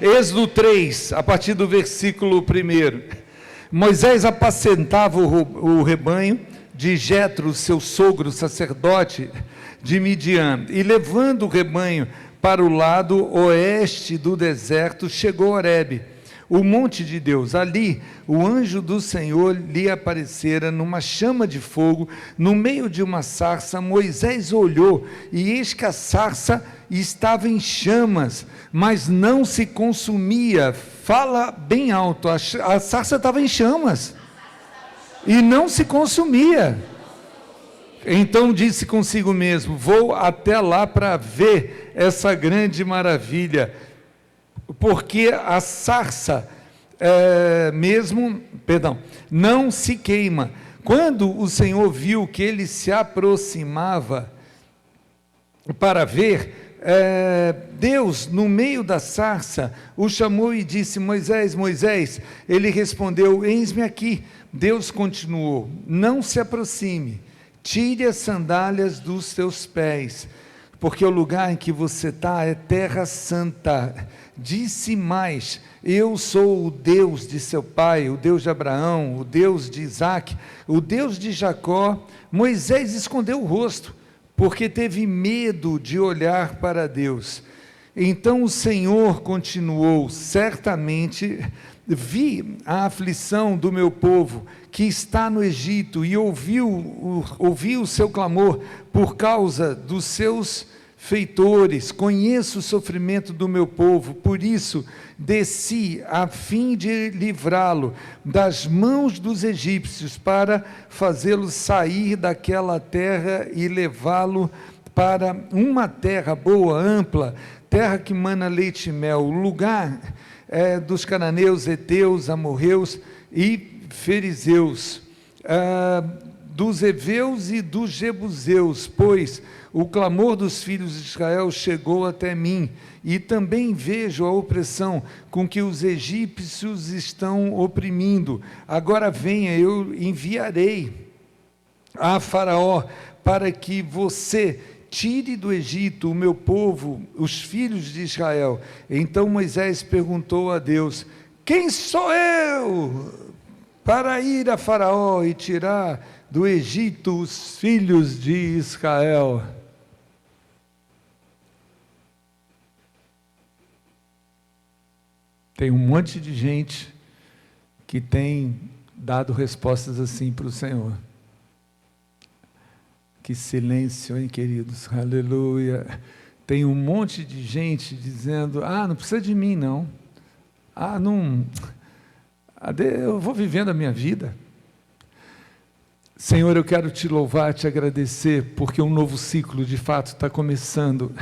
Êxodo 3, a partir do versículo 1. Moisés apacentava o rebanho de Jetro, seu sogro, sacerdote de Midian, e levando o rebanho para o lado oeste do deserto, chegou a Horebe, o monte de Deus. Ali, o anjo do Senhor lhe aparecera numa chama de fogo, no meio de uma sarça. Moisés olhou, e eis que a sarça estava em chamas, mas não se consumia. Fala bem alto, a sarça estava em chamas, e não se consumia. Então disse consigo mesmo: vou até lá para ver essa grande maravilha, porque a sarça não se queima. Quando o Senhor viu que ele se aproximava para ver, Deus, no meio da sarça, o chamou e disse: Moisés, Moisés. Ele respondeu: eis-me aqui. Deus continuou: não se aproxime, tire as sandálias dos teus pés, porque o lugar em que você está é terra santa. Disse mais: eu sou o Deus de seu pai, o Deus de Abraão, o Deus de Isaque, o Deus de Jacó. Moisés escondeu o rosto, porque teve medo de olhar para Deus. Então o Senhor continuou: certamente vi a aflição do meu povo que está no Egito, e ouvi o seu clamor por causa dos seus feitores. Conheço o sofrimento do meu povo, por isso desci a fim de livrá-lo das mãos dos egípcios, para fazê-lo sair daquela terra e levá-lo para uma terra boa, ampla, terra que mana leite e mel, o lugar dos cananeus, heteus, amorreus e fariseus, dos heveus e dos jebuseus, pois o clamor dos filhos de Israel chegou até mim, e também vejo a opressão com que os egípcios estão oprimindo. Agora venha, eu enviarei a Faraó para que você tire do Egito o meu povo, os filhos de Israel. Então Moisés perguntou a Deus: quem sou eu para ir a Faraó e tirar do Egito os filhos de Israel? Tem um monte de gente que tem dado respostas assim para o Senhor. Que silêncio, hein, queridos? Aleluia. Tem um monte de gente dizendo: não precisa de mim, não. Eu vou vivendo a minha vida. Senhor, eu quero te louvar, te agradecer, porque um novo ciclo de fato está começando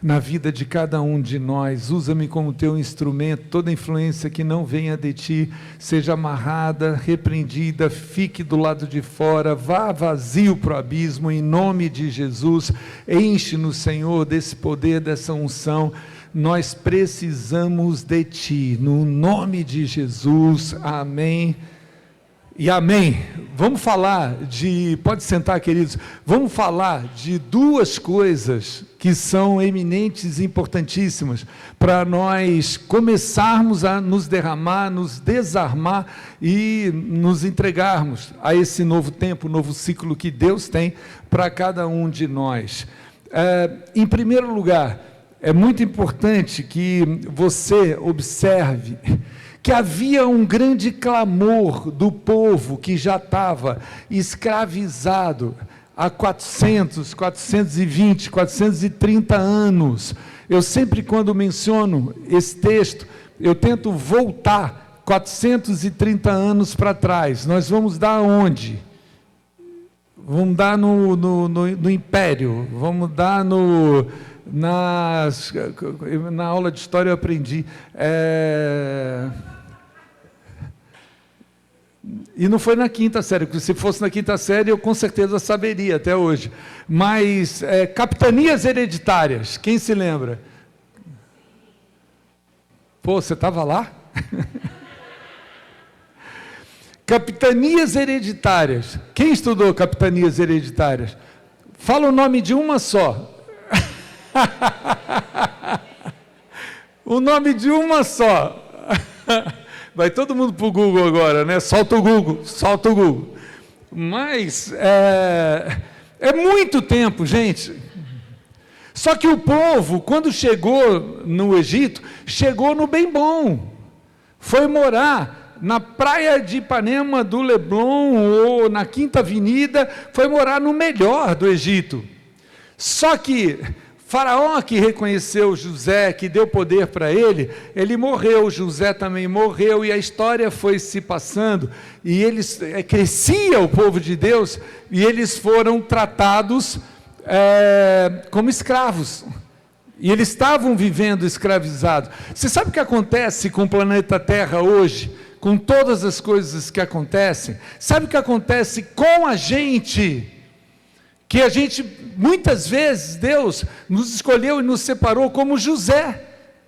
na vida de cada um de nós. Usa-me como teu instrumento. Toda influência que não venha de ti seja amarrada, repreendida, fique do lado de fora, vá vazio para o abismo, em nome de Jesus. Enche-nos, Senhor, desse poder, dessa unção. Nós precisamos de ti, no nome de Jesus. Amém e amém. Vamos falar pode sentar, queridos, vamos falar de duas coisas que são eminentes e importantíssimas para nós começarmos a nos derramar, nos desarmar e nos entregarmos a esse novo tempo, novo ciclo que Deus tem para cada um de nós. Em primeiro lugar, é muito importante que você observe que havia um grande clamor do povo que já estava escravizado há 420, 430 anos. Eu sempre, quando menciono esse texto, eu tento voltar 430 anos para trás. Nós vamos dar onde? Vamos dar no Império, vamos dar na aula de história eu aprendi, e não foi na quinta série, porque se fosse na quinta série eu com certeza saberia até hoje, mas capitanias hereditárias, quem se lembra? Pô, você estava lá? Capitanias hereditárias, quem estudou capitanias hereditárias? Fala o nome de uma só. O nome de uma só. Vai todo mundo para o Google agora, né? Solta o Google, solta o Google. Mas é muito tempo, gente. Só que o povo, quando chegou no Egito, chegou no bem bom. Foi morar na praia de Ipanema do Leblon ou na Quinta Avenida, foi morar no melhor do Egito. Só que Faraó, que reconheceu José, que deu poder para ele morreu, José também morreu, e a história foi se passando, e eles, crescia o povo de Deus, e eles foram tratados como escravos, e eles estavam vivendo escravizados. Você sabe o que acontece com o planeta Terra hoje, com todas as coisas que acontecem? Sabe o que acontece com a gente? Que a gente, muitas vezes, Deus nos escolheu e nos separou como José,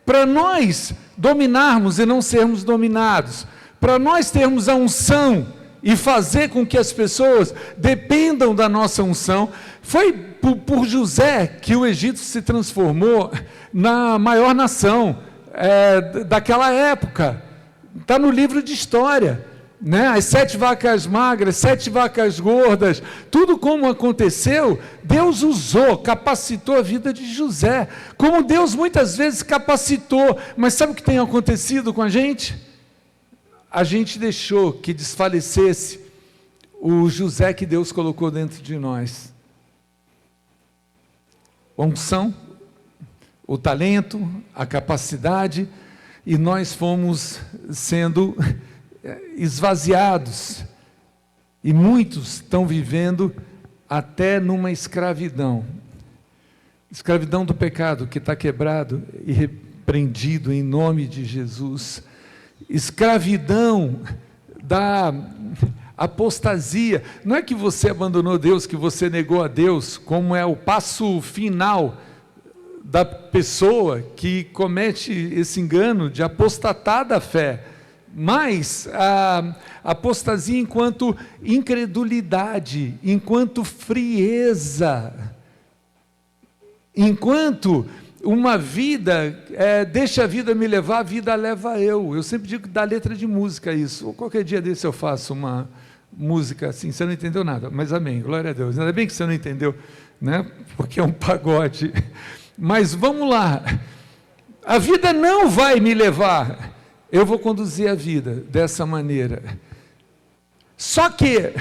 para nós dominarmos e não sermos dominados, para nós termos a unção e fazer com que as pessoas dependam da nossa unção. Foi por José que o Egito se transformou na maior nação daquela época. Está no livro de história, né? As 7 vacas magras, 7 vacas gordas, tudo como aconteceu, Deus usou, capacitou a vida de José, como Deus muitas vezes capacitou. Mas sabe o que tem acontecido com a gente? A gente deixou que desfalecesse o José que Deus colocou dentro de nós. A unção, o talento, a capacidade, e nós fomos sendo esvaziados, e muitos estão vivendo até numa escravidão do pecado, que está quebrado e repreendido em nome de Jesus, escravidão da apostasia. Não é que você abandonou Deus, que você negou a Deus, como é o passo final da pessoa que comete esse engano de apostatar da fé, mas a apostasia enquanto incredulidade, enquanto frieza, enquanto uma vida, deixa a vida me levar, a vida leva eu sempre digo da letra de música isso, qualquer dia desse eu faço uma música assim, você não entendeu nada, mas amém, glória a Deus, ainda bem que você não entendeu, né? Porque é um pagode, mas vamos lá, a vida não vai me levar, eu vou conduzir a vida dessa maneira. Só que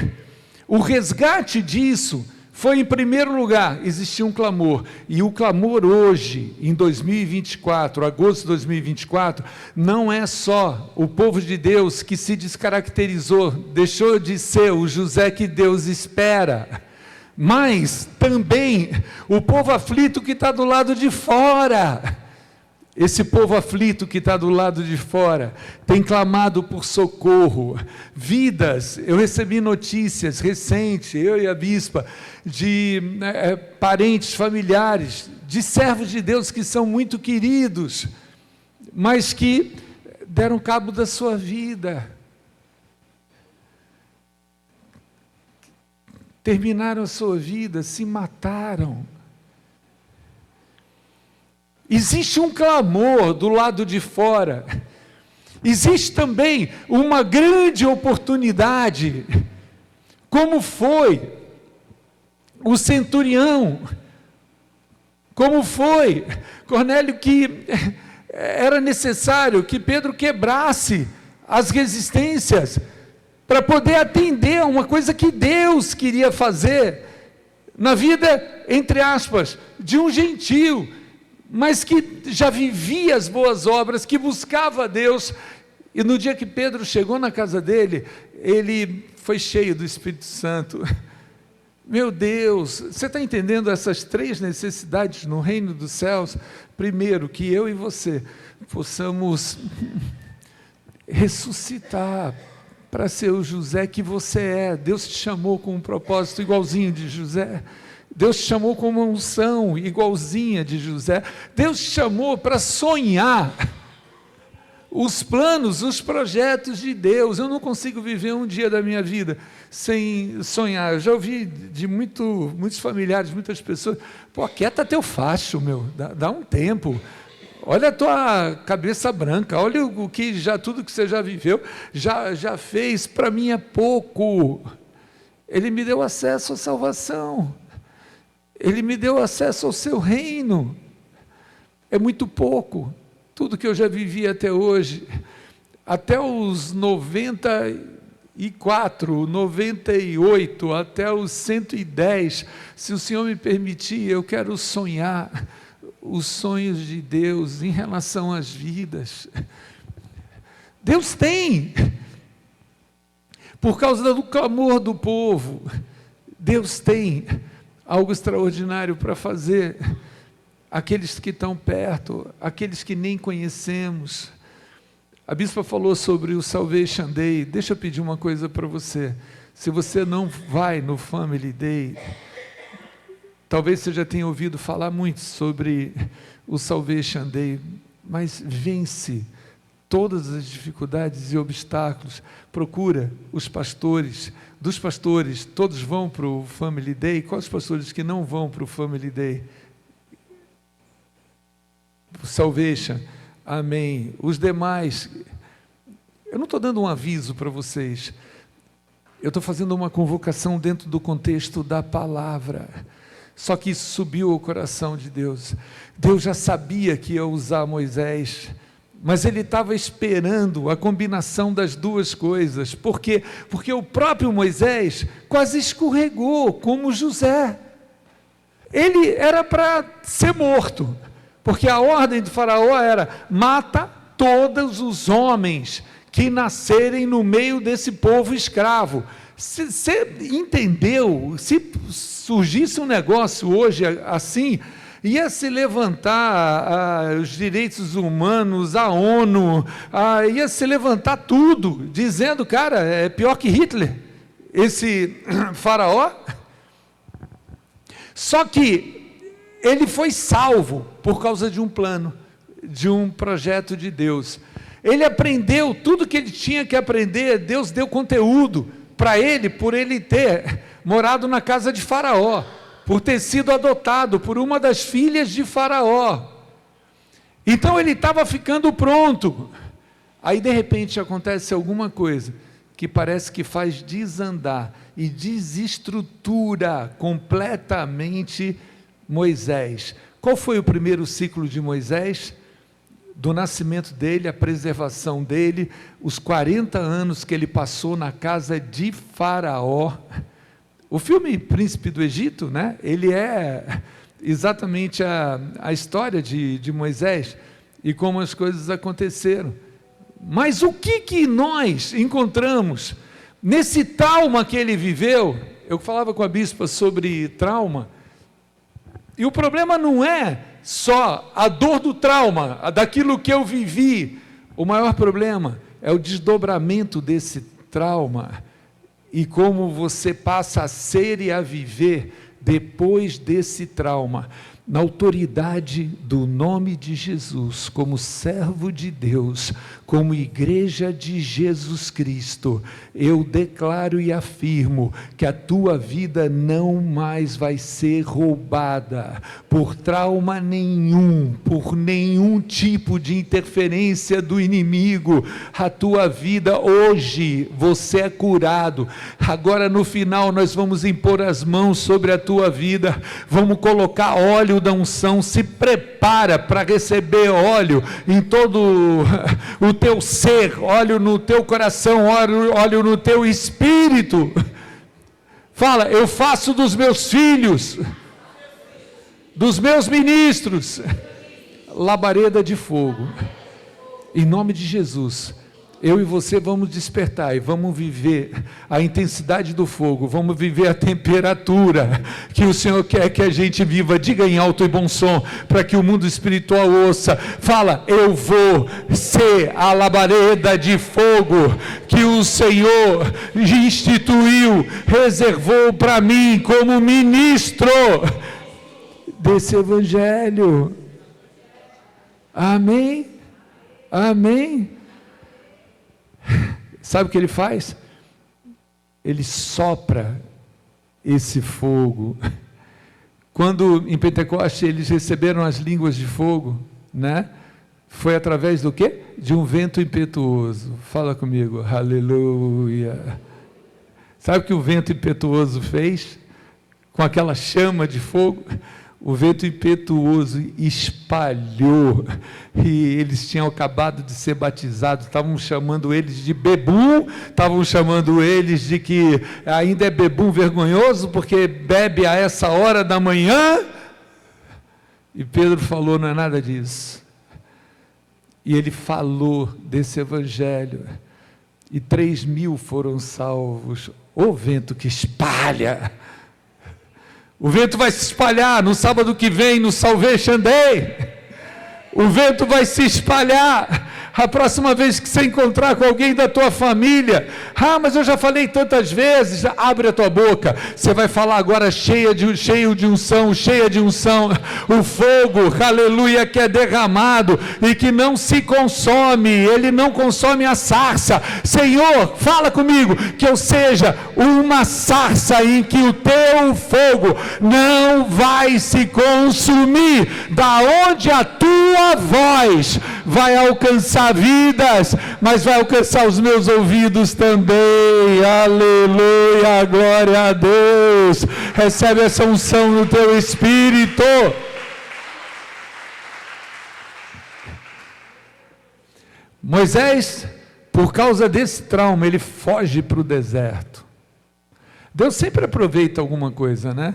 o resgate disso foi, em primeiro lugar, existia um clamor, e o clamor hoje, em 2024, agosto de 2024, não é só o povo de Deus que se descaracterizou, deixou de ser o José que Deus espera, mas também o povo aflito que está do lado de fora. Esse povo aflito que está do lado de fora tem clamado por socorro. Vidas, eu recebi notícias recentes, eu e a bispa, de parentes, familiares, de servos de Deus que são muito queridos, mas que deram cabo da sua vida, terminaram a sua vida, se mataram. Existe um clamor do lado de fora, existe também uma grande oportunidade, como foi o centurião, como foi Cornélio, que era necessário que Pedro quebrasse as resistências, para poder atender a uma coisa que Deus queria fazer, na vida, entre aspas, de um gentio, mas que já vivia as boas obras, que buscava a Deus, e no dia que Pedro chegou na casa dele, ele foi cheio do Espírito Santo. Meu Deus, você está entendendo essas 3 necessidades no reino dos céus? Primeiro, que eu e você possamos ressuscitar para ser o José que você é. Deus te chamou com um propósito igualzinho de José. Deus te chamou com uma unção igualzinha de José. Deus te chamou para sonhar os planos, os projetos de Deus. Eu não consigo viver um dia da minha vida sem sonhar. Eu já ouvi de muitos familiares, muitas pessoas, quieta teu facho, meu, dá um tempo. olha a tua cabeça branca, olha o que tudo que você já viveu, já fez, para mim é pouco. Ele me deu acesso à salvação, Ele me deu acesso ao seu reino, é muito pouco, tudo que eu já vivi até hoje, até os 94, 98, até os 110, se o Senhor me permitir, eu quero sonhar os sonhos de Deus em relação às vidas. Deus tem, por causa do clamor do povo, Deus tem algo extraordinário para fazer. Aqueles que estão perto, aqueles que nem conhecemos. A bispa falou sobre o Salvation Day. Deixa eu pedir uma coisa para você. Se você não vai no Family Day, talvez você já tenha ouvido falar muito sobre o Salvation Day, mas vence todas as dificuldades e obstáculos. Procura os pastores, dos pastores, todos vão para o Family Day. Quais os pastores que não vão para o Family Day? Salvation, amém. Os demais, eu não estou dando um aviso para vocês, eu estou fazendo uma convocação dentro do contexto da palavra. Só que isso subiu ao coração de Deus. Deus já sabia que ia usar Moisés, mas Ele estava esperando a combinação das duas coisas. Por quê? Porque o próprio Moisés quase escorregou, como José. Ele era para ser morto, porque a ordem de Faraó era: mata todos os homens que nascerem no meio desse povo escravo. Você entendeu? Se surgisse um negócio hoje assim, ia se levantar os direitos humanos, a ONU, ia se levantar tudo, dizendo, cara, é pior que Hitler, esse Faraó. Só que ele foi salvo por causa de um plano, de um projeto de Deus. Ele aprendeu tudo que ele tinha que aprender. Deus deu conteúdo para ele, por ele ter morado na casa de Faraó, por ter sido adotado por uma das filhas de Faraó. Então ele estava ficando pronto. Aí de repente acontece alguma coisa que parece que faz desandar e desestrutura completamente Moisés. Qual foi o primeiro ciclo de Moisés? Do nascimento dele, a preservação dele, os 40 anos que ele passou na casa de Faraó. O filme Príncipe do Egito, né? Ele é exatamente a história de Moisés e como as coisas aconteceram. Mas o que nós encontramos nesse trauma que ele viveu? Eu falava com a bispa sobre trauma, e o problema não é só a dor do trauma, daquilo que eu vivi. O maior problema é o desdobramento desse trauma e como você passa a ser e a viver depois desse trauma, na autoridade do nome de Jesus, como servo de Deus, como igreja de Jesus Cristo. Eu declaro e afirmo que a tua vida não mais vai ser roubada por trauma nenhum, por nenhum tipo de interferência do inimigo. A tua vida hoje, você é curado. Agora no final nós vamos impor as mãos sobre a tua vida, vamos colocar óleo da unção. Se prepara para receber óleo em todo o teu ser, óleo no teu coração, óleo no teu espírito. Fala: eu faço dos meus filhos, dos meus ministros, labareda de fogo. Em nome de Jesus, eu e você vamos despertar e vamos viver a intensidade do fogo, vamos viver a temperatura que o Senhor quer que a gente viva. Diga em alto e bom som, para que o mundo espiritual ouça. Fala: eu vou ser a labareda de fogo que o Senhor instituiu, reservou para mim como ministro desse evangelho. Amém? Amém? Sabe o que ele faz? Ele sopra esse fogo. Quando em Pentecostes eles receberam as línguas de fogo, né? Foi através do quê? De um vento impetuoso. Fala comigo, aleluia. Sabe o que o vento impetuoso fez? Com aquela chama de fogo, o vento impetuoso espalhou, e eles tinham acabado de ser batizados, estavam chamando eles de bebum, estavam chamando eles de que ainda é bebum vergonhoso, porque bebe a essa hora da manhã, e Pedro falou, não é nada disso, e ele falou desse evangelho, e 3.000 foram salvos. O vento que espalha, o vento vai se espalhar no sábado que vem, no Salvation Day, o vento vai se espalhar, a próxima vez que você encontrar com alguém da tua família, mas eu já falei tantas vezes, abre a tua boca, você vai falar agora cheio de unção, o fogo, aleluia, que é derramado, e que não se consome, ele não consome a sarça. Senhor, fala comigo, que eu seja uma sarça em que o teu fogo não vai se consumir, da onde a tua voz vai alcançar vidas, mas vai alcançar os meus ouvidos também. Aleluia, glória a Deus. Recebe essa unção no teu espírito. Moisés, por causa desse trauma, ele foge para o deserto. Deus sempre aproveita alguma coisa, né?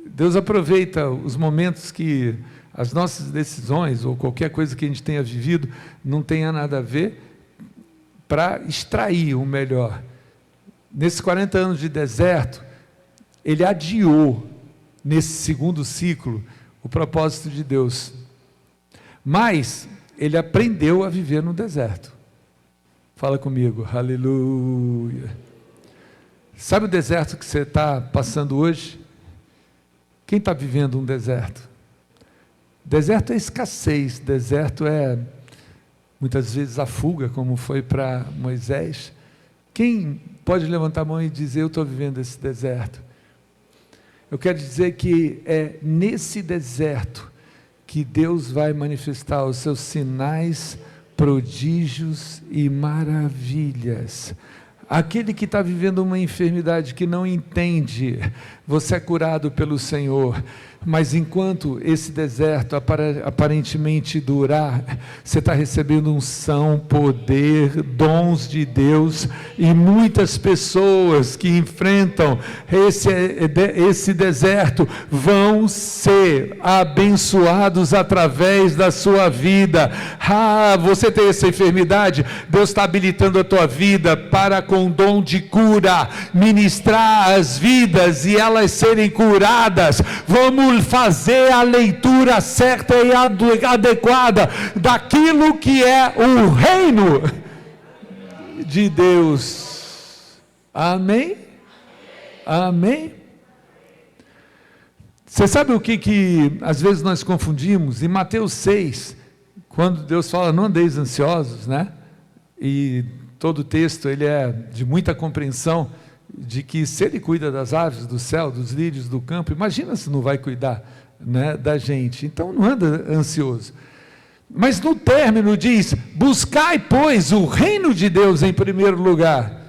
Deus aproveita os momentos que as nossas decisões, ou qualquer coisa que a gente tenha vivido, não tenha nada a ver, para extrair o melhor. Nesses 40 anos de deserto, ele adiou, nesse segundo ciclo, o propósito de Deus. Mas, ele aprendeu a viver no deserto. Fala comigo, aleluia. Sabe o deserto que você está passando hoje? Quem está vivendo um deserto? Deserto é escassez, deserto é, muitas vezes, a fuga, como foi para Moisés. Quem pode levantar a mão e dizer, eu estou vivendo esse deserto? Eu quero dizer que é nesse deserto que Deus vai manifestar os seus sinais, prodígios e maravilhas. Aquele que está vivendo uma enfermidade que não entende, você é curado pelo Senhor, mas enquanto esse deserto aparentemente durar, você está recebendo unção, poder, dons de Deus, e muitas pessoas que enfrentam esse deserto vão ser abençoados através da sua vida. Você tem essa enfermidade, Deus está habilitando a tua vida para, com dom de cura, ministrar as vidas e elas serem curadas. Vamos fazer a leitura certa e adequada daquilo que é o reino de Deus. Amém? Amém? Você sabe o que às vezes nós confundimos? Em Mateus 6, quando Deus fala, não andeis ansiosos, né? E todo o texto, ele é de muita compreensão, de que se ele cuida das aves do céu, dos lírios do campo, imagina se não vai cuidar, né, da gente. Então não anda ansioso. Mas no término diz, buscai, pois, o reino de Deus em primeiro lugar,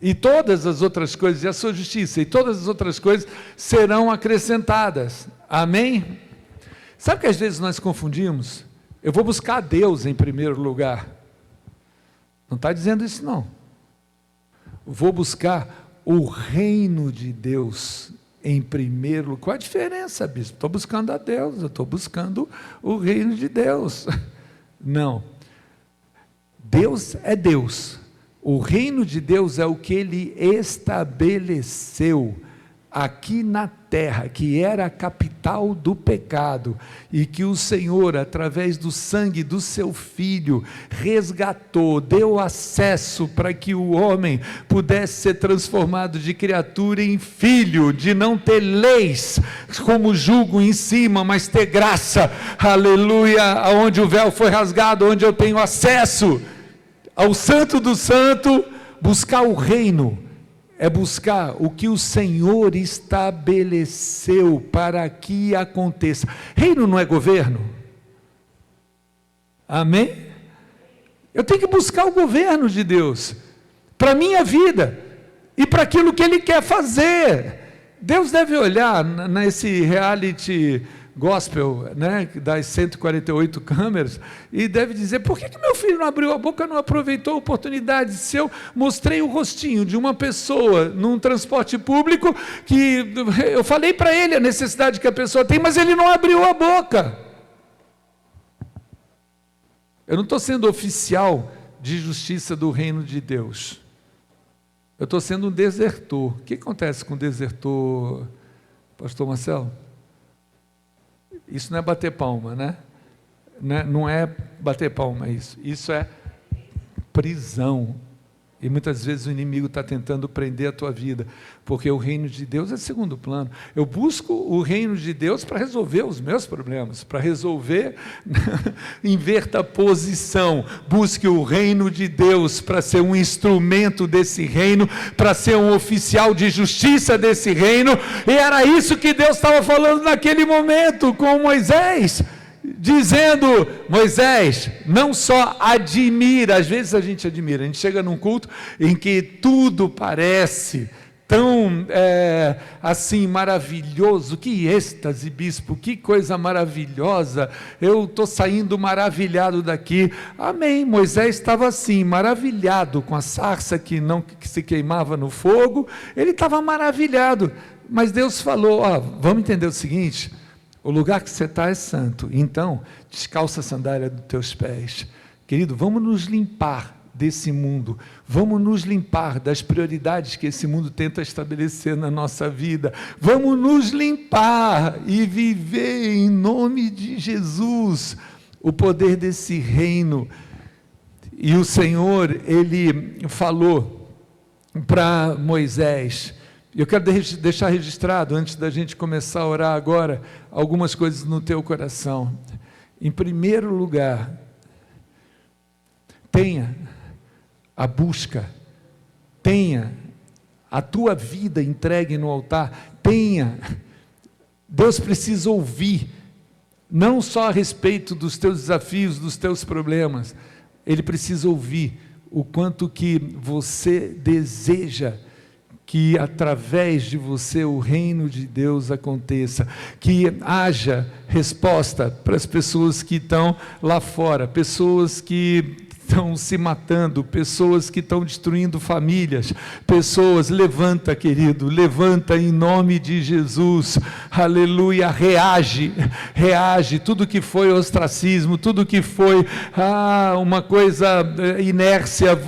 e todas as outras coisas, e a sua justiça, e todas as outras coisas serão acrescentadas. Amém? Sabe que às vezes nós confundimos? Eu vou buscar Deus em primeiro lugar. Não está dizendo isso não. Vou buscar o reino de Deus em primeiro lugar. Qual a diferença, bispo? Estou buscando a Deus, eu estou buscando o reino de Deus. Não. Deus é Deus. O reino de Deus é o que Ele estabeleceu aqui na terra, que era a capital do pecado, e que o Senhor, através do sangue do seu Filho, resgatou, deu acesso para que o homem pudesse ser transformado de criatura em filho, de não ter leis como jugo em cima, mas ter graça, aleluia, onde o véu foi rasgado, onde eu tenho acesso ao Santo do Santo. Buscar o reino é buscar o que o Senhor estabeleceu para que aconteça. Reino não é governo? Amém? Eu tenho que buscar o governo de Deus para a minha vida e para aquilo que Ele quer fazer. Deus deve olhar nesse reality gospel, né, das 148 câmeras, e deve dizer: por que meu filho não abriu a boca, não aproveitou a oportunidade? Se eu mostrei o rostinho de uma pessoa num transporte público, que eu falei para ele a necessidade que a pessoa tem, mas ele não abriu a boca. Eu não estou sendo oficial de justiça do reino de Deus. Eu estou sendo um desertor. O que acontece com o desertor, pastor Marcelo? Isso não é bater palma, né? Não é bater palma isso. Isso é prisão. E muitas vezes o inimigo está tentando prender a tua vida, porque o reino de Deus é segundo plano. Eu busco o reino de Deus para resolver os meus problemas, para resolver, inverta a posição. Busque o reino de Deus para ser um instrumento desse reino, para ser um oficial de justiça desse reino. E era isso que Deus estava falando naquele momento com Moisés, dizendo: Moisés, não só admira, às vezes a gente admira, a gente chega num culto em que tudo parece tão assim maravilhoso, que êxtase, bispo, que coisa maravilhosa, eu estou saindo maravilhado daqui. Amém. Moisés estava assim, maravilhado com a sarça que se queimava no fogo, ele estava maravilhado, mas Deus falou: vamos entender o seguinte, o lugar que você está é santo, então descalça a sandália dos teus pés. Querido, vamos nos limpar desse mundo, vamos nos limpar das prioridades que esse mundo tenta estabelecer na nossa vida, vamos nos limpar e viver em nome de Jesus o poder desse reino. E o Senhor, Ele falou para Moisés. Eu quero deixar registrado, antes da gente começar a orar agora, algumas coisas no teu coração. Em primeiro lugar, tenha a busca, tenha a tua vida entregue no altar, Deus precisa ouvir, não só a respeito dos teus desafios, dos teus problemas, Ele precisa ouvir o quanto que você deseja que através de você o reino de Deus aconteça, que haja resposta para as pessoas que estão lá fora, pessoas que estão se matando, pessoas que estão destruindo famílias, pessoas, levanta, querido, levanta em nome de Jesus, aleluia, reage, tudo que foi ostracismo, tudo que foi uma coisa, inércia,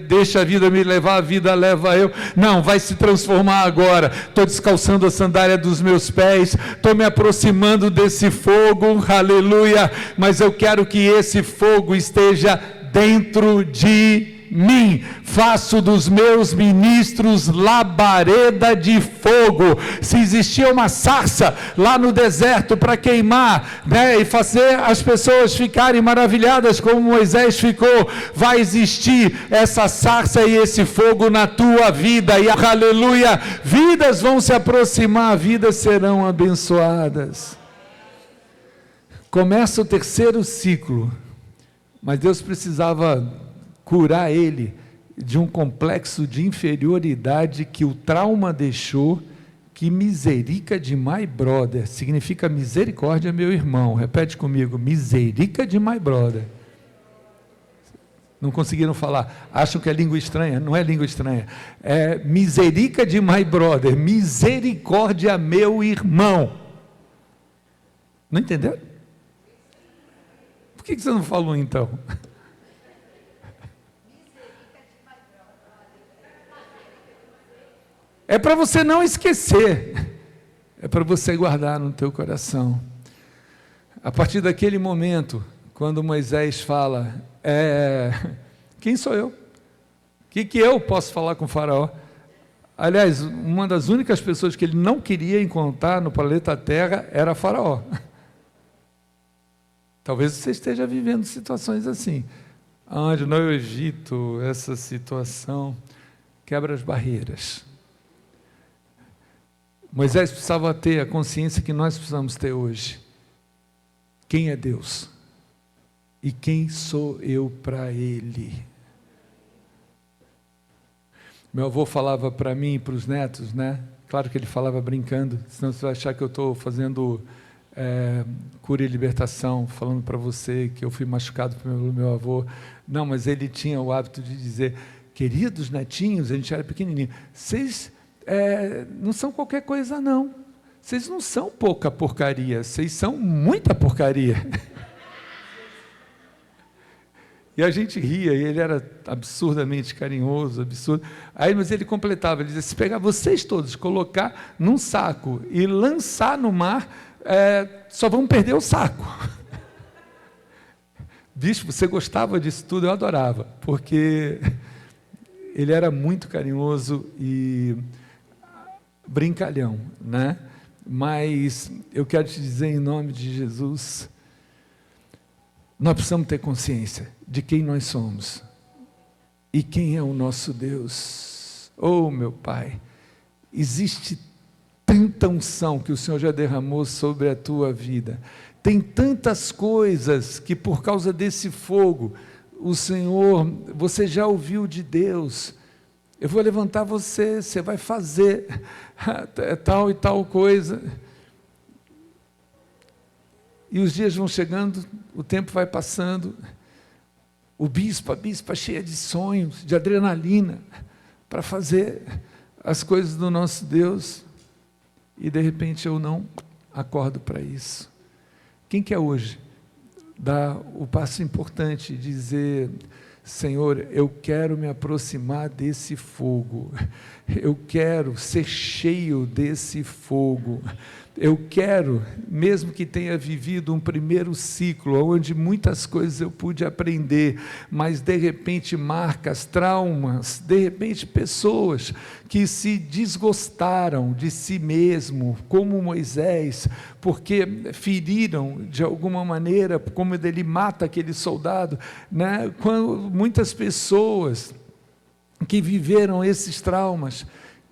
deixa a vida me levar, a vida leva eu, não, vai se transformar agora. Estou descalçando a sandália dos meus pés, estou me aproximando desse fogo, aleluia, mas eu quero que esse fogo esteja dentro de mim, faço dos meus ministros labareda de fogo. Se existia uma sarça lá no deserto para queimar, e fazer as pessoas ficarem maravilhadas como Moisés ficou, vai existir essa sarça e esse fogo na tua vida, e aleluia, vidas vão se aproximar, vidas serão abençoadas. Começa o terceiro ciclo, mas Deus precisava curar ele de um complexo de inferioridade que o trauma deixou. Que miserica de my brother, significa misericórdia, meu irmão. Repete comigo, miserica de my brother. Não conseguiram falar, acham que é língua estranha, não é língua estranha, é miserica de my brother, misericórdia, meu irmão. Não entenderam? Por que você não falou então? É para você não esquecer, é para você guardar no teu coração. A partir daquele momento, quando Moisés fala, quem sou eu? O que eu posso falar com o faraó? Aliás, uma das únicas pessoas que ele não queria encontrar no planeta Terra era faraó. Talvez você esteja vivendo situações assim, onde no Egito, essa situação quebra as barreiras. Moisés precisava ter a consciência que nós precisamos ter hoje. Quem é Deus? E quem sou eu para ele? Meu avô falava para mim e para os netos, né? Claro que ele falava brincando, senão você vai achar que eu estou fazendo cura e libertação, falando para você que eu fui machucado pelo meu avô. Não, mas ele tinha o hábito de dizer: queridos netinhos, a gente era pequenininho, vocês não são qualquer coisa não, vocês não são pouca porcaria, vocês são muita porcaria. E a gente ria, e ele era absurdamente carinhoso, absurdo. Aí, mas ele completava, ele dizia: se pegar vocês todos, colocar num saco e lançar no mar, só vão perder o saco. Bispo, você gostava disso tudo? Eu adorava, porque ele era muito carinhoso e brincalhão, né? Mas eu quero te dizer, em nome de Jesus, nós precisamos ter consciência de quem nós somos e quem é o nosso Deus. Oh, meu Pai, existe tanta unção que o Senhor já derramou sobre a tua vida, tem tantas coisas que por causa desse fogo, o Senhor, você já ouviu de Deus. Eu vou levantar você, você vai fazer tal e tal coisa. E os dias vão chegando, o tempo vai passando, a bispa cheia de sonhos, de adrenalina, para fazer as coisas do nosso Deus, e de repente eu não acordo para isso. Quem quer hoje dar o passo importante, dizer: Senhor, eu quero me aproximar desse fogo, eu quero ser cheio desse fogo, eu quero, mesmo que tenha vivido um primeiro ciclo, onde muitas coisas eu pude aprender, mas de repente marcas, traumas, de repente pessoas que se desgostaram de si mesmo, como Moisés, porque feriram de alguma maneira, como ele mata aquele soldado, né? Quando muitas pessoas que viveram esses traumas,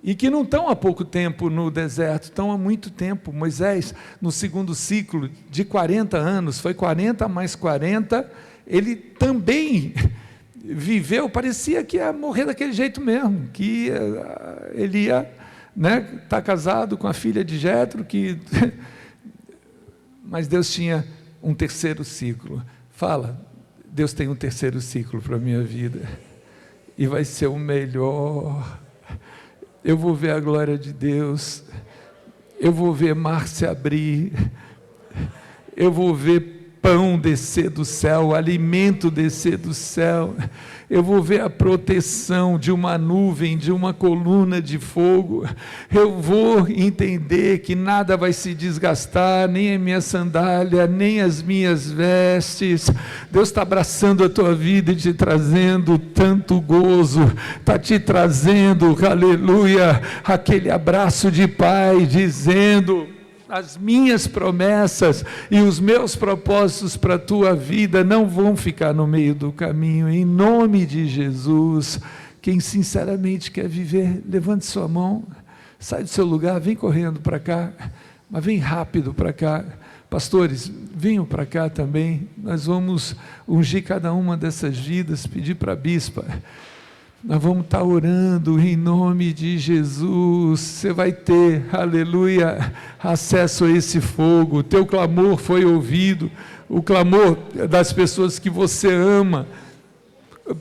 e que não estão há pouco tempo no deserto, estão há muito tempo. Moisés, no segundo ciclo de 40 anos, foi 40 mais 40, ele também viveu, parecia que ia morrer daquele jeito mesmo, que ele ia estar casado com a filha de Jetro, mas Deus tinha um terceiro ciclo. Fala: Deus tem um terceiro ciclo para a minha vida, e vai ser o melhor. Eu vou ver a glória de Deus, eu vou ver mar se abrir, eu vou ver pão descer do céu, alimento descer do céu, eu vou ver a proteção de uma nuvem, de uma coluna de fogo, eu vou entender que nada vai se desgastar, nem a minha sandália, nem as minhas vestes. Deus está abraçando a tua vida e te trazendo tanto gozo, está te trazendo, aleluia, aquele abraço de Pai, dizendo: as minhas promessas e os meus propósitos para a tua vida não vão ficar no meio do caminho, em nome de Jesus. Quem sinceramente quer viver, levante sua mão, sai do seu lugar, vem correndo para cá, mas vem rápido para cá. Pastores, venham para cá também, nós vamos ungir cada uma dessas vidas, pedir para a bispa. Nós vamos estar orando em nome de Jesus. Você vai ter, aleluia, acesso a esse fogo. O teu clamor foi ouvido, o clamor das pessoas que você ama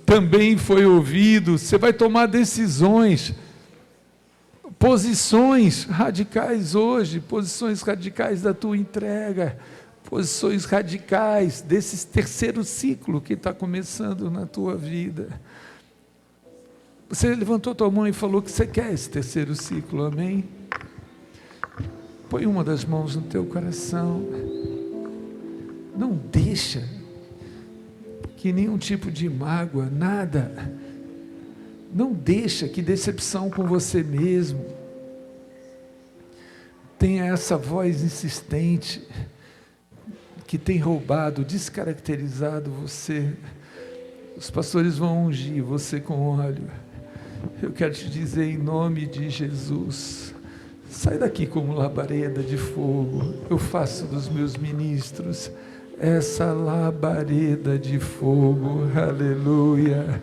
também foi ouvido. Você vai tomar decisões, posições radicais hoje, posições radicais da tua entrega, posições radicais desse terceiro ciclo que está começando na tua vida. Você levantou tua mão e falou que você quer esse terceiro ciclo, amém? Põe uma das mãos no teu coração. Não deixa que nenhum tipo de mágoa, nada, não deixa que decepção com você mesmo tenha essa voz insistente que tem roubado, descaracterizado você. Os pastores vão ungir você com óleo. Eu quero te dizer em nome de Jesus, sai daqui como labareda de fogo. Eu faço dos meus ministros essa labareda de fogo, aleluia.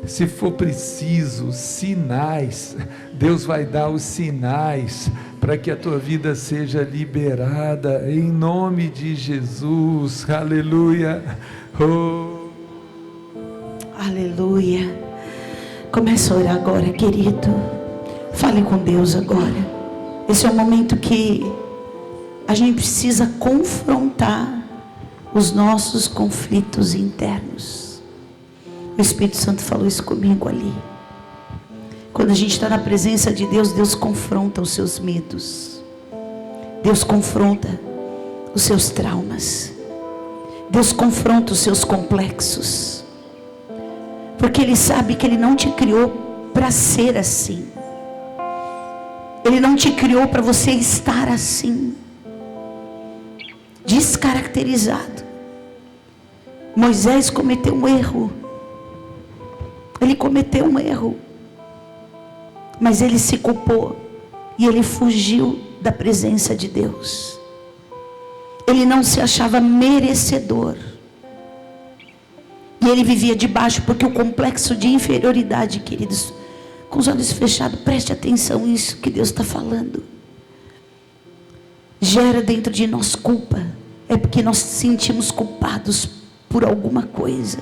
Se for preciso, sinais, Deus vai dar os sinais para que a tua vida seja liberada, em nome de Jesus, aleluia. Oh. Aleluia. Comece a orar agora, querido. Fale com Deus agora. Esse é o momento que a gente precisa confrontar os nossos conflitos internos. O Espírito Santo falou isso comigo ali. Quando a gente está na presença de Deus, Deus confronta os seus medos. Deus confronta os seus traumas. Deus confronta os seus complexos. Porque Ele sabe que Ele não te criou para ser assim. Ele não te criou para você estar assim, descaracterizado. Moisés cometeu um erro. Ele cometeu um erro, mas ele se culpou e ele fugiu da presença de Deus. Ele não se achava merecedor e ele vivia debaixo, porque o complexo de inferioridade, queridos, com os olhos fechados, preste atenção nisso que Deus está falando, gera dentro de nós culpa. É porque nós nos sentimos culpados por alguma coisa.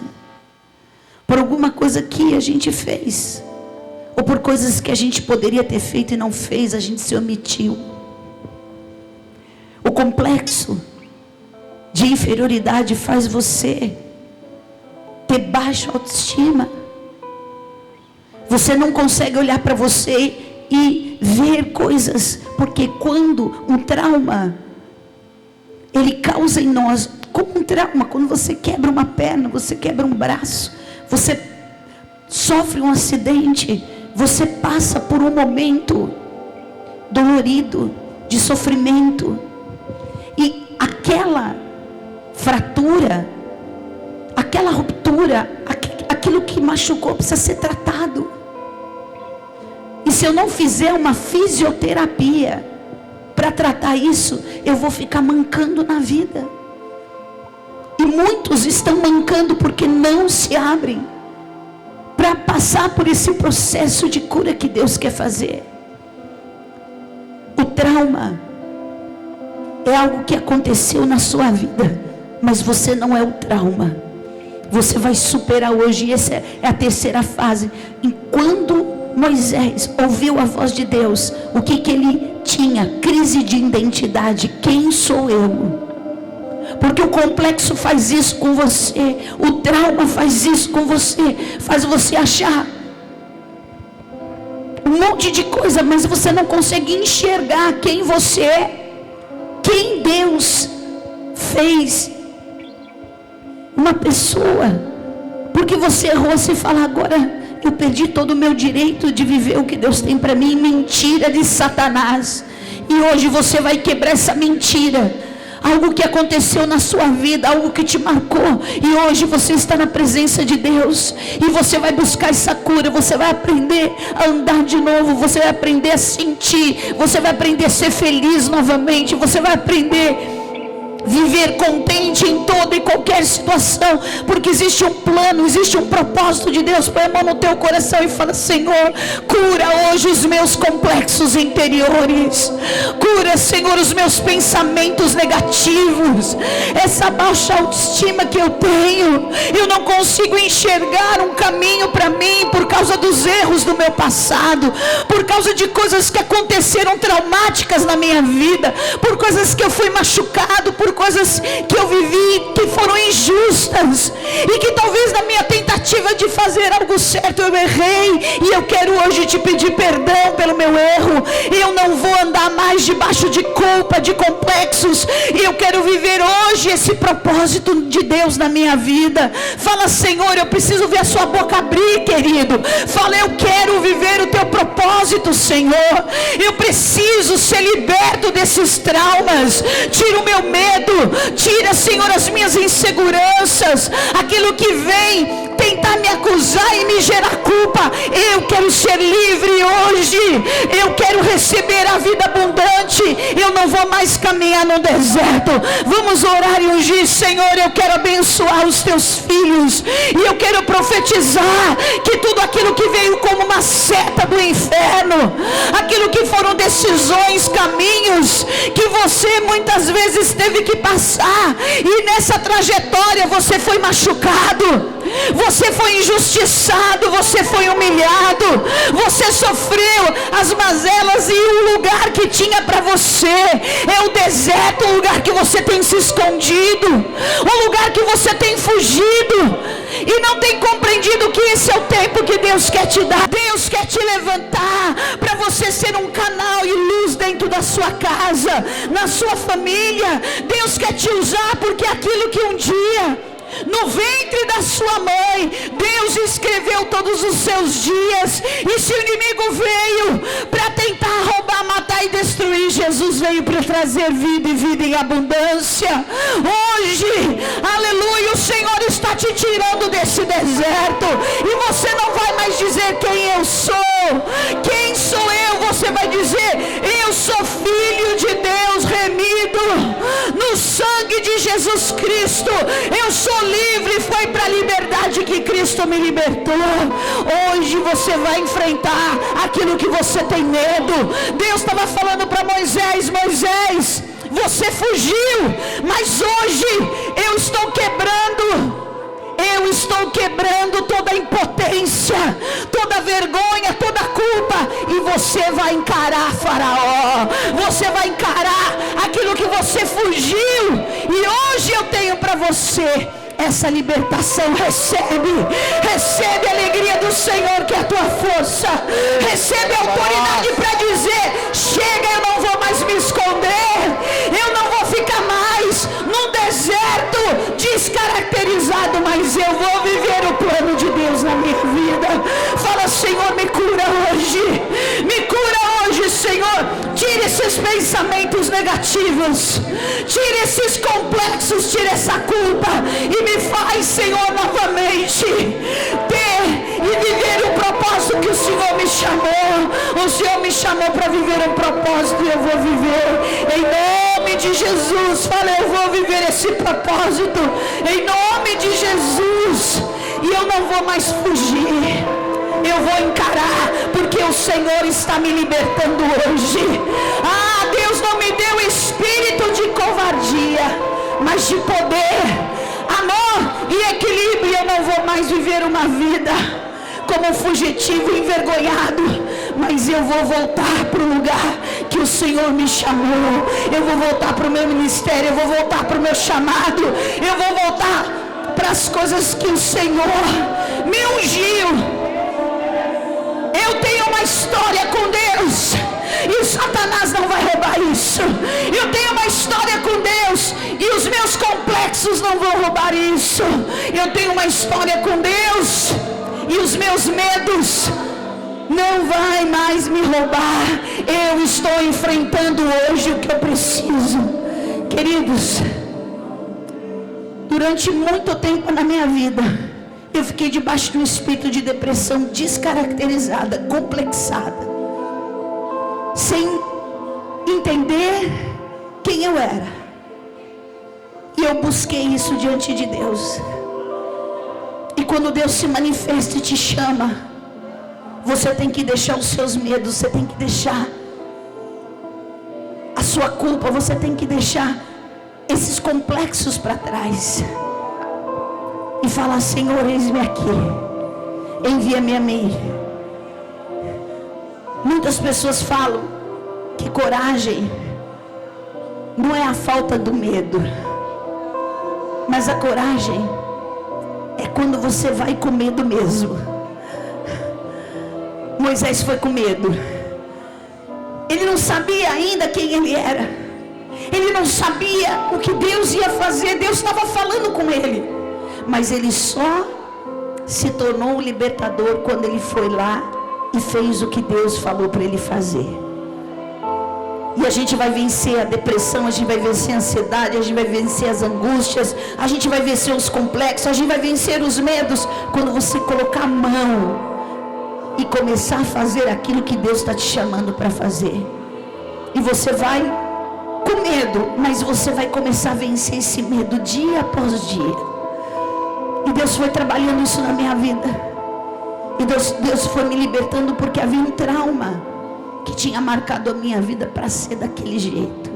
Por alguma coisa que a gente fez, ou por coisas que a gente poderia ter feito e não fez, a gente se omitiu. O complexo de inferioridade faz você ter baixa autoestima. Você não consegue olhar para você e ver coisas, porque quando um trauma, ele causa em nós, como um trauma, quando você quebra uma perna, você quebra um braço, você sofre um acidente, você passa por um momento dolorido, de sofrimento, e aquela fratura, aquela ruptura, aquilo que machucou precisa ser tratado. E se eu não fizer uma fisioterapia para tratar isso, eu vou ficar mancando na vida. E muitos estão mancando porque não se abrem para passar por esse processo de cura que Deus quer fazer. O trauma é algo que aconteceu na sua vida, mas você não é o trauma. Você vai superar hoje, e essa é a terceira fase. Enquanto Moisés ouviu a voz de Deus, o que ele tinha? Crise de identidade. Quem sou eu? Porque o complexo faz isso com você, o trauma faz isso com você, faz você achar um monte de coisa, mas você não consegue enxergar quem você é, quem Deus fez uma pessoa. Porque você errou, você fala: agora eu perdi todo o meu direito de viver o que Deus tem para mim. Mentira de Satanás. E hoje você vai quebrar essa mentira. Algo que aconteceu na sua vida, algo que te marcou, e hoje você está na presença de Deus, e você vai buscar essa cura. Você vai aprender a andar de novo, você vai aprender a sentir, você vai aprender a ser feliz novamente, você vai aprender viver contente em toda e qualquer situação, porque existe um plano, existe um propósito de Deus. Põe a mão no teu coração e fala: Senhor, cura hoje os meus complexos interiores, cura, Senhor, os meus pensamentos negativos, essa baixa autoestima que eu tenho. Eu não consigo enxergar um caminho para mim por causa dos erros do meu passado, por causa de coisas que aconteceram traumáticas na minha vida, por coisas que eu fui machucado, por coisas que eu vivi que foram injustas, e que talvez na minha tentativa de fazer algo certo eu errei, e eu quero hoje te pedir perdão pelo meu erro. Eu não vou andar mais debaixo de culpa, de complexos, e eu quero viver hoje esse propósito de Deus na minha vida. Fala: Senhor, eu preciso ver a sua boca abrir, querido. Fala: eu quero viver o teu propósito, Senhor. Eu preciso ser liberto desses traumas. Tira o meu medo, tira, Senhor, as minhas inseguranças, aquilo que vem tentar me acusar e me gerar culpa. Eu quero ser livre hoje. Eu quero receber a vida abundante. Eu não vou mais caminhar no deserto. Vamos orar e ungir. Senhor, eu quero abençoar os teus filhos, e eu quero profetizar que tudo aquilo que veio como uma seta do inferno, aquilo que foram decisões, caminhos que você muitas vezes teve que passar, e nessa trajetória você foi machucado, você foi injustiçado, você foi humilhado, você sofreu as mazelas, e o lugar que tinha para você é o deserto, o lugar que você tem se escondido, o lugar que você tem fugido e não tem compreendido que esse é o tempo que Deus quer te dar. Deus quer te levantar para você ser um canal e luz dentro da sua casa, na sua família. Deus quer te usar, porque aquilo que um dia no ventre da sua mãe Deus escreveu todos os seus dias, e se o inimigo veio para tentar roubar, matar e destruir, Jesus veio para trazer vida, e vida em abundância. Hoje, aleluia, o Senhor está te tirando desse deserto, e você não vai mais dizer quem eu sou. Quem sou eu? Você vai dizer: eu sou filho de Deus, remido no sangue de Jesus Cristo. Eu sou livre, foi para a liberdade que Cristo me libertou. Hoje você vai enfrentar aquilo que você tem medo. Deus estava falando para Moisés: Moisés, você fugiu, mas hoje eu estou quebrando toda a impotência, toda a vergonha, toda a culpa, e você vai encarar Faraó, você vai encarar aquilo que você fugiu, e hoje eu tenho para você essa libertação. Recebe a alegria do Senhor, que é a tua força. Recebe a autoridade para dizer: chega, eu não vou mais me esconder, eu não vou ficar mais num deserto descaracterizado, mas eu vou viver o plano de Deus na minha vida. Fala: Senhor, me cura hoje, Senhor. Tire esses pensamentos negativos, tire esses complexos, tire essa culpa, e me faz, Senhor, novamente ter e viver o propósito que o Senhor me chamou. O Senhor me chamou para viver um propósito, e eu vou viver em nome de Jesus. Fala: eu vou viver esse propósito em nome de Jesus, e eu não vou mais fugir, eu vou encarar, porque o Senhor está me libertando hoje. Deus não me deu espírito de covardia, mas de poder, amor e equilíbrio. Eu não vou mais viver uma vida como fugitivo e envergonhado, mas eu vou voltar para o lugar que o Senhor me chamou. Eu vou voltar para o meu ministério, eu vou voltar para o meu chamado, eu vou voltar para as coisas que o Senhor me ungiu. Eu tenho uma história com Deus, e o Satanás não vai roubar isso. Eu tenho uma história com Deus, e os meus complexos não vão roubar isso. Eu tenho uma história com Deus, e os meus medos não vai mais me roubar. Eu estou enfrentando hoje o que eu preciso. Queridos, durante muito tempo na minha vida, eu fiquei debaixo de um espírito de depressão descaracterizada, complexada, sem entender quem eu era. E eu busquei isso diante de Deus. E quando Deus se manifesta e te chama, você tem que deixar os seus medos, você tem que deixar a sua culpa, você tem que deixar esses complexos para trás e falar: Senhor, eis-me aqui, envia-me a mim. Muitas pessoas falam que coragem não é a falta do medo, mas a coragem é quando você vai com medo mesmo. Moisés foi com medo. Ele não sabia ainda quem ele era, ele não sabia o que Deus ia fazer. Deus estava falando com ele, mas ele só se tornou um libertador quando ele foi lá e fez o que Deus falou para ele fazer. E a gente vai vencer a depressão, a gente vai vencer a ansiedade, a gente vai vencer as angústias, a gente vai vencer os complexos, a gente vai vencer os medos, quando você colocar a mão e começar a fazer aquilo que Deus está te chamando para fazer. E você vai com medo, mas você vai começar a vencer esse medo dia após dia. E Deus foi trabalhando isso na minha vida. E Deus foi me libertando, porque havia um trauma que tinha marcado a minha vida para ser daquele jeito.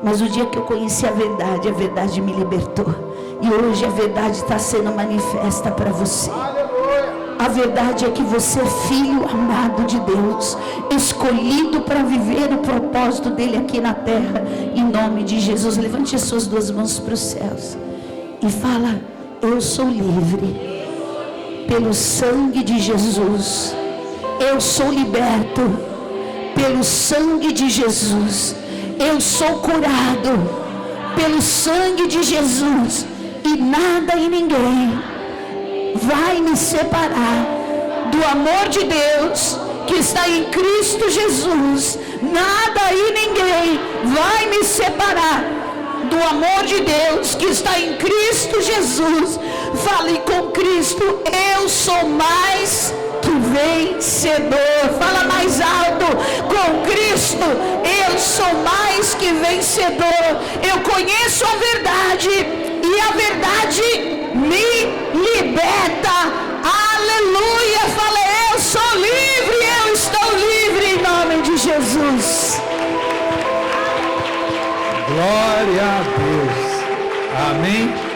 Mas o dia que eu conheci a verdade me libertou. E hoje a verdade está sendo manifesta para você. A verdade é que você é filho amado de Deus, escolhido para viver o propósito dele aqui na terra. Em nome de Jesus, levante as suas duas mãos para os céus e fala: eu sou livre pelo sangue de Jesus. Eu sou liberto pelo sangue de Jesus. Eu sou curado pelo sangue de Jesus. E nada e ninguém vai me separar do amor de Deus que está em Cristo Jesus. Nada e ninguém vai me separar do amor de Deus que está em Cristo Jesus. Fale com Cristo: eu sou mais que vencedor. Fala mais alto: com Cristo eu sou mais que vencedor. Eu conheço a verdade e a verdade me liberta. Aleluia. Fala: eu sou livre, eu estou livre em nome de Jesus. Glória a Deus. Amém.